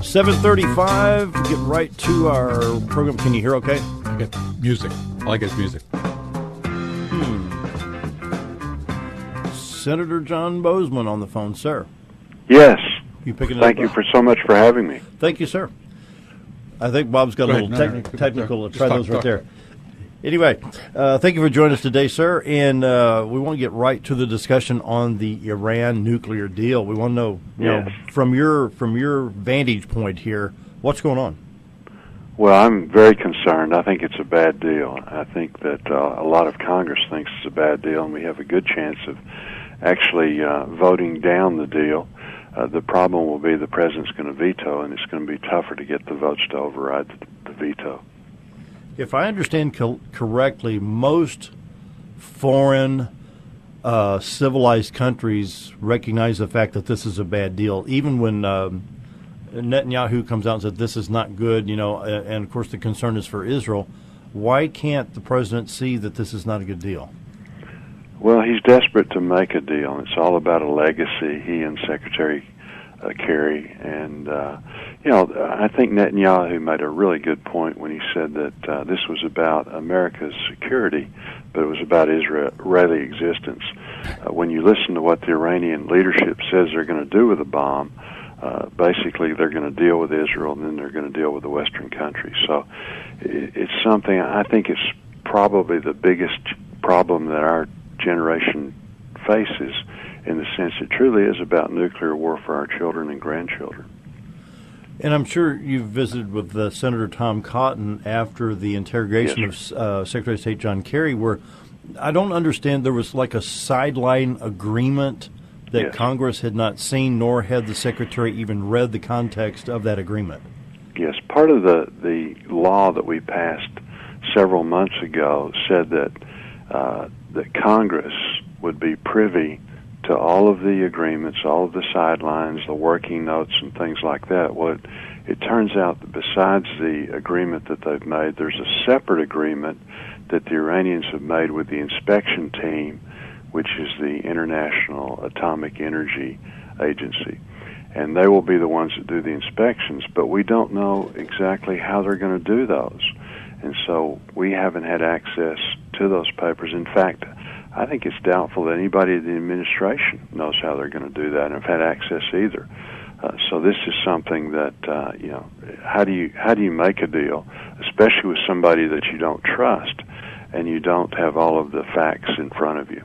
7:35. Get right to our program. Can you hear okay? I get music. All I get is music. Senator John Boozman on the phone, sir. Yes. You picking it Thank up? you for so much for having me. Thank you, sir. I think Bob's got a little technical. Try those right there. Anyway, thank you for joining us today, sir. And we want to get right to the discussion on the Iran nuclear deal. We want to know, know, from your vantage point here, what's going on? Well, I'm very concerned. I think it's a bad deal. I think that a lot of Congress thinks it's a bad deal, and we have a good chance of actually voting down the deal. The problem will be the president's going to veto, and it's going to be tougher to get the votes to override the veto. If I understand correctly, most foreign civilized countries recognize the fact that this is a bad deal, even when Netanyahu comes out and said this is not good, and of course the concern is for Israel. Why can't the president see that this is not a good deal? Well, he's desperate to make a deal. It's all about a legacy, he and Secretary Kerry. And, I think Netanyahu made a really good point when he said that this was about America's security, but it was about Israeli existence. When you listen to what the Iranian leadership says they're going to do with the bomb, basically they're going to deal with Israel, and then they're going to deal with the Western countries. So it's something, I think it's probably the biggest problem that our generation faces, in the sense it truly is about nuclear war for our children and grandchildren. And I'm sure you've visited with Senator Tom Cotton after the interrogation of Secretary of State John Kerry, where I don't understand, there was like a sideline agreement that Congress had not seen, nor had the Secretary even read the context of that agreement. Yes, part of the law that we passed several months ago said that that Congress would be privy to all of the agreements, all of the sidelines, the working notes, and things like that. Well, it turns out that besides the agreement that they've made, there's a separate agreement that the Iranians have made with the inspection team, which is the International Atomic Energy Agency. And they will be the ones that do the inspections, but we don't know exactly how they're going to do those. And so we haven't had access to those papers. In fact, I think it's doubtful that anybody in the administration knows how they're going to do that and have had access either. So this is something that, how do you make a deal, especially with somebody that you don't trust and you don't have all of the facts in front of you?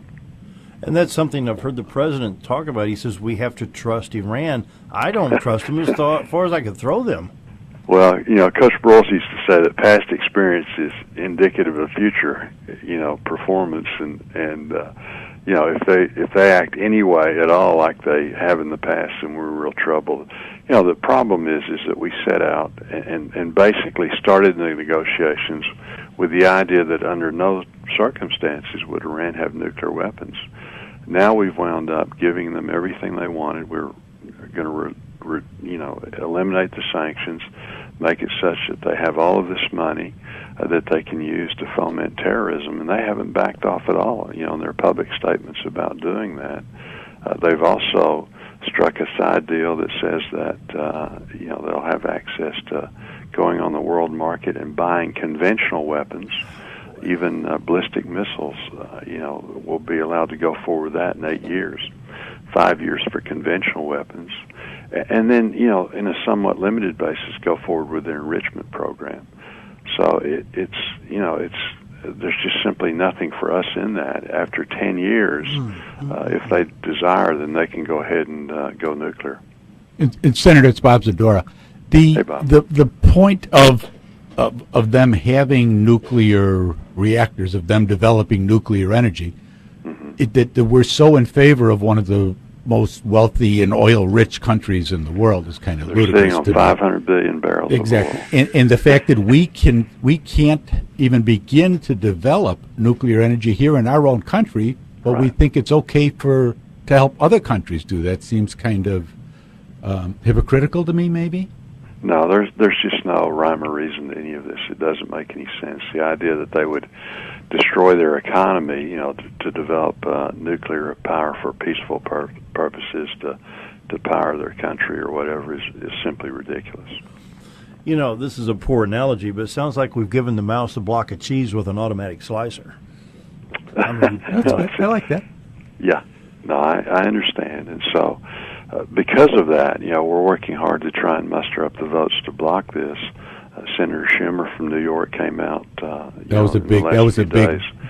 And that's something I've heard the president talk about. He says we have to trust Iran. I don't trust them as far as I could throw them. Well, Coach Broyles used to say that past experience is indicative of future, performance, and if they act anyway at all like they have in the past, then we're in real trouble. The problem is that we set out and basically started the negotiations with the idea that under no circumstances would Iran have nuclear weapons. Now we've wound up giving them everything they wanted. We're going to eliminate the sanctions, make it such that they have all of this money that they can use to foment terrorism, and they haven't backed off at all, in their public statements about doing that. They've also struck a side deal that says that, they'll have access to going on the world market and buying conventional weapons. Even ballistic missiles, will be allowed to go forward with that in 8 years, 5 years for conventional weapons. And then, in a somewhat limited basis, go forward with their enrichment program. So there's just simply nothing for us in that. After 10 years, if they desire, then they can go ahead and go nuclear. And Senator, it's Bob Zadora. Hey, Bob. The point of them having nuclear reactors, of them developing nuclear energy, that we're so in favor of one of the most wealthy and oil-rich countries in the world is kind of ludicrous. They're sitting on 500 billion barrels exactly. of oil. And the fact that we can't even begin to develop nuclear energy here in our own country, but we think it's okay to help other countries do that, seems kind of hypocritical to me, maybe? No, there's just no rhyme or reason to any of this. It doesn't make any sense. The idea that they would destroy their economy, to develop nuclear power for peaceful purposes to power their country or whatever is simply ridiculous. This is a poor analogy, but it sounds like we've given the mouse a block of cheese with an automatic slicer. I mean, I like that. Yeah, no, I understand, and so because of that, we're working hard to try and muster up the votes to block this. Senator Schumer from New York came out. That was a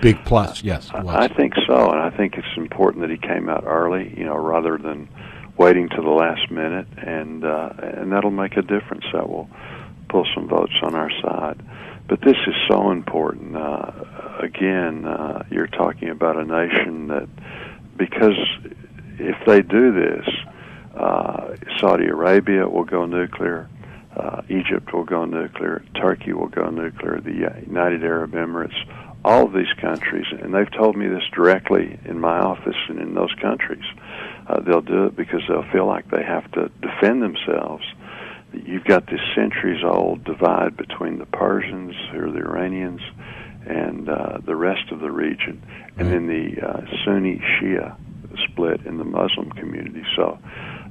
big plus. Yes, it was. I think so, and I think it's important that he came out early, rather than waiting to the last minute, and that'll make a difference. That will pull some votes on our side. But this is so important. Again, you're talking about a nation that, because if they do this, Saudi Arabia will go nuclear, Egypt will go nuclear, Turkey will go nuclear, the United Arab Emirates, all of these countries, and they've told me this directly in my office and in those countries. They'll do it because they'll feel like they have to defend themselves. You've got this centuries-old divide between the Persians, who are the Iranians, and the rest of the region, and then the Sunni-Shia split in the Muslim community. So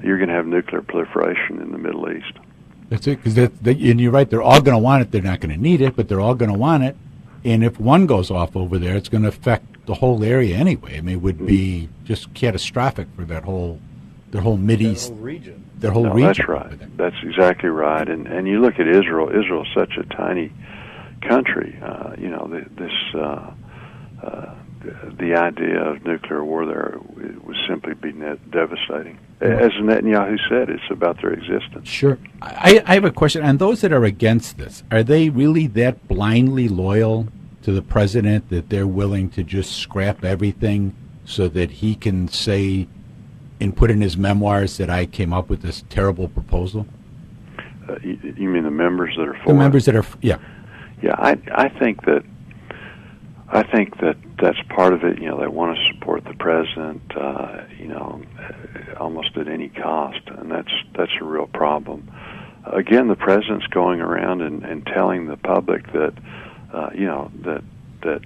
you're going to have nuclear proliferation in the Middle East. That's it, because and you're right, they're all going to want it. They're not going to need it, but they're all going to want it. And if one goes off over there, it's going to affect the whole area anyway. I mean, it would be just catastrophic for their whole Mideast region. Their whole region. That's right. That's exactly right. And you look at Israel. Israel's such a tiny country. The idea of nuclear war there would simply be devastating. As Netanyahu said, it's about their existence. Sure. I have a question. On those that are against this, are they really that blindly loyal to the president that they're willing to just scrap everything so that he can say and put in his memoirs that I came up with this terrible proposal? You mean the members that are for the members that are, yeah. Yeah, I think that that's part of it. They want to support the president, almost at any cost, and that's a real problem. Again, the president's going around and telling the public that that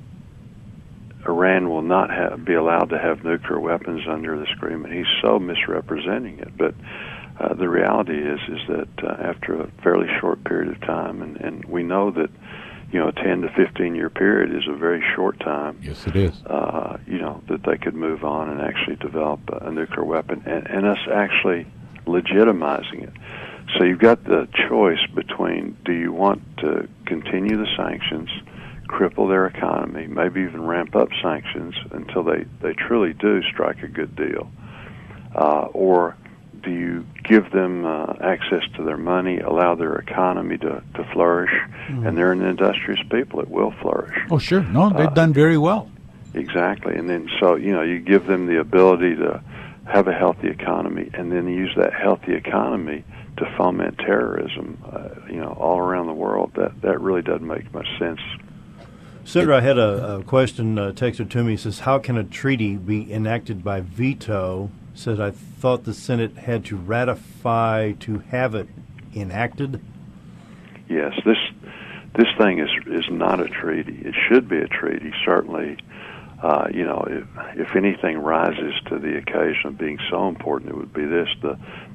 Iran will not be allowed to have nuclear weapons under this agreement. He's so misrepresenting it, but the reality is that after a fairly short period of time, and we know that a 10 to 15 year period is a very short time. Yes, it is. That they could move on and actually develop a nuclear weapon, and us actually legitimizing it. So you've got the choice between, do you want to continue the sanctions, cripple their economy, maybe even ramp up sanctions until they truly do strike a good deal, or do you give them access to their money, allow their economy to flourish, and they're an industrious people, it will flourish. Oh, sure. No, they've done very well. Exactly. And then, so, you give them the ability to have a healthy economy, and then use that healthy economy to foment terrorism, all around the world. That really doesn't make much sense. Senator, I had a question texted to me. It says, how can a treaty be enacted by veto? Says, I thought the Senate had to ratify to have it enacted. Yes, this thing is not a treaty. It should be a treaty, certainly. If anything rises to the occasion of being so important, it would be this.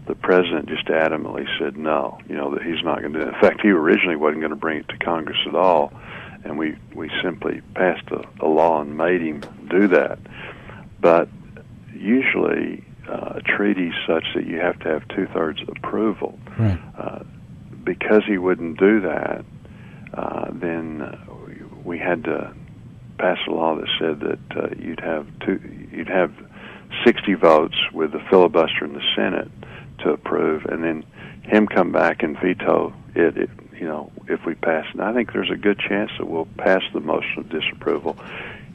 The president just adamantly said no, that he's not going to do it. In fact, he originally wasn't going to bring it to Congress at all, and we simply passed a law and made him do that. But usually a treaty such that you have to have two-thirds approval. Right. Because he wouldn't do that, then we had to pass a law that said that you'd have 60 votes with the filibuster in the Senate to approve, and then him come back and veto it if we pass. And I think there's a good chance that we'll pass the motion of disapproval.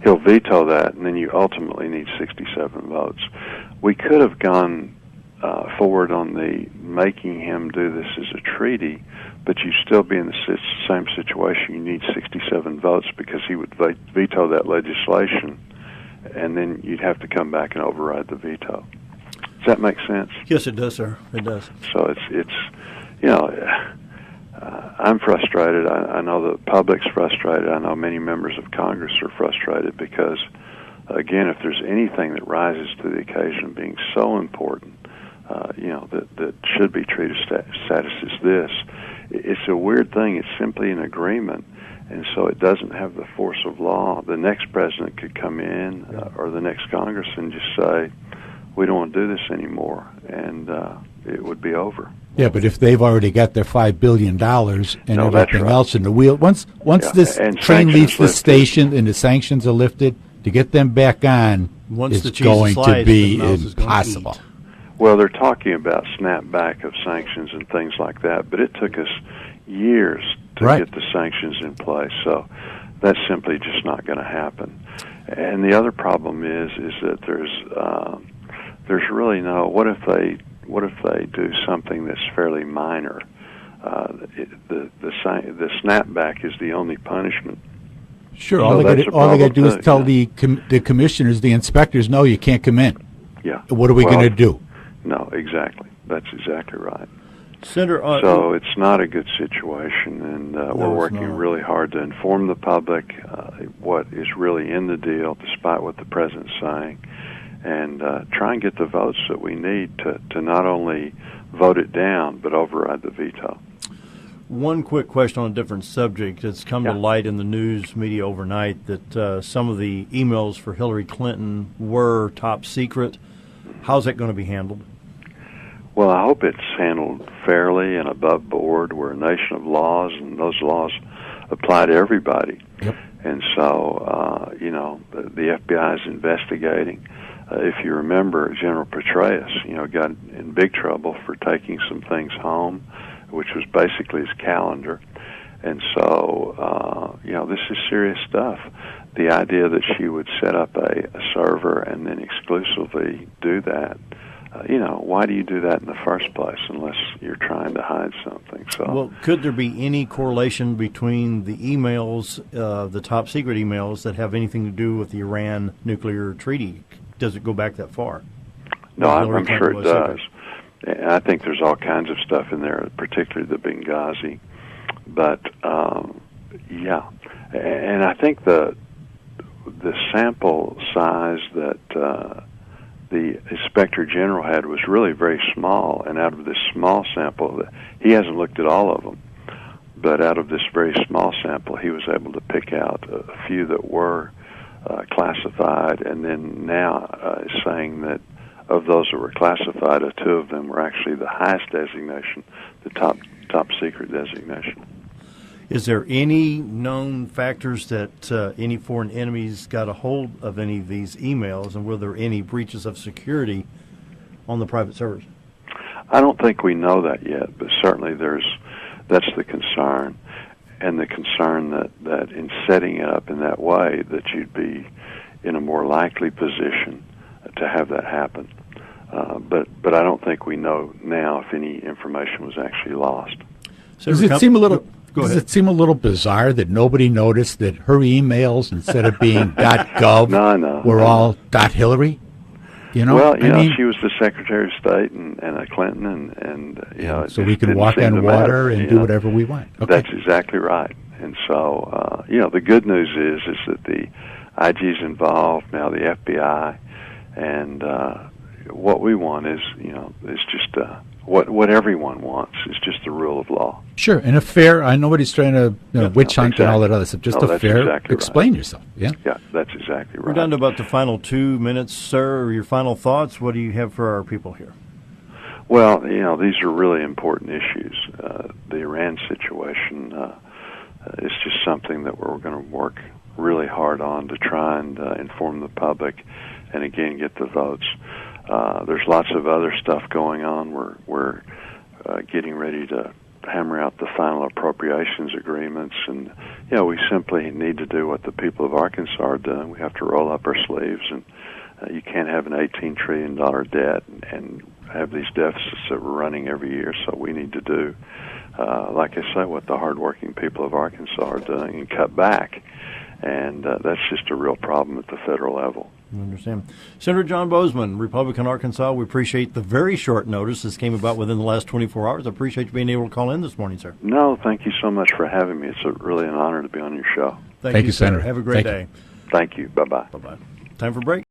He'll veto that, and then you ultimately need 67 votes. We could have gone forward on the making him do this as a treaty, but you'd still be in the same situation. You need 67 votes because he would veto that legislation, and then you'd have to come back and override the veto. Does that make sense? Yes, it does, sir. It does. So it's I'm frustrated. I know the public's frustrated. I know many members of Congress are frustrated because, again, if there's anything that rises to the occasion of being so important, that should be treated status as this, it's a weird thing. It's simply an agreement, and so it doesn't have the force of law. The next president could come in or the next Congress and just say, we don't want to do this anymore, and it would be over. Yeah, but if they've already got their $5 billion and everything else in the wheel, once this train leaves the station and the sanctions are lifted, to get them back on is going to be impossible. Well, they're talking about snapback of sanctions and things like that, but it took us years to get the sanctions in place, so that's simply just not going to happen. And the other problem is that there's really no. What if they do something that's fairly minor? The snapback is the only punishment. Sure, all they got to do is tell the commissioners, the inspectors, no, you can't come in. Yeah. What are we going to do? No, exactly. That's exactly right. Senator, so it's not a good situation, and we're working really hard to inform the public what is really in the deal, despite what the president's saying, and try and get the votes that we need to not only vote it down, but override the veto. One quick question on a different subject. It's come to light in the news media overnight that some of the emails for Hillary Clinton were top secret. How's that going to be handled? Well, I hope it's handled fairly and above board. We're a nation of laws, and those laws apply to everybody. Yep. And so, the FBI is investigating. If you remember, General Petraeus, got in big trouble for taking some things home, which was basically his calendar. And so, this is serious stuff. The idea that she would set up a server and then exclusively do that, why do you do that in the first place unless you're trying to hide something? So, well, could there be any correlation between the emails, the top secret emails, that have anything to do with the Iran nuclear treaty? Does it go back that far? No, I'm sure it does. I think there's all kinds of stuff in there, particularly the Benghazi. But, and I think the sample size that the Inspector General had was really very small, and out of this small sample, he hasn't looked at all of them, but out of this very small sample, he was able to pick out a few that were classified, and then now is saying that of those that were classified, two of them were actually the highest designation, the top secret designation. Is there any known factors that any foreign enemies got a hold of any of these emails, and were there any breaches of security on the private servers? I don't think we know that yet, but certainly that's the concern, and the concern that in setting it up in that way that you'd be in a more likely position to have that happen. But I don't think we know now if any information was actually lost. So Does it seem a little bizarre that nobody noticed that her emails, instead of being .gov, were all .Hillary? Well, she was the Secretary of State and a Clinton, and so we can walk on water and do whatever we want. Okay. That's exactly right. And so, the good news is that the IG's involved, now the FBI, and what we want is, is just what everyone wants is just the rule of law. Sure, and a fair. I know nobody's trying to witch hunt and all that other stuff. Just a fair. Exactly explain right. yourself. Yeah. Yeah, that's exactly right. We're down to about the final 2 minutes, sir. Your final thoughts. What do you have for our people here? Well, these are really important issues. The Iran situation is just something that we're going to work really hard on to try and inform the public, and again get the votes. There's lots of other stuff going on. We're getting ready to hammer out the final appropriations agreements, and we simply need to do what the people of Arkansas are doing. We have to roll up our sleeves, and you can't have an $18 trillion debt and have these deficits that we're running every year. So we need to do, like I say, what the hardworking people of Arkansas are doing and cut back, and that's just a real problem at the federal level. I understand. Senator John Boozman, Republican Arkansas, we appreciate the very short notice. This came about within the last 24 hours. I appreciate you being able to call in this morning, sir. No, thank you so much for having me. It's really an honor to be on your show. Thank you, Senator. Have a great day. Thank you. Bye-bye. Bye-bye. Time for break.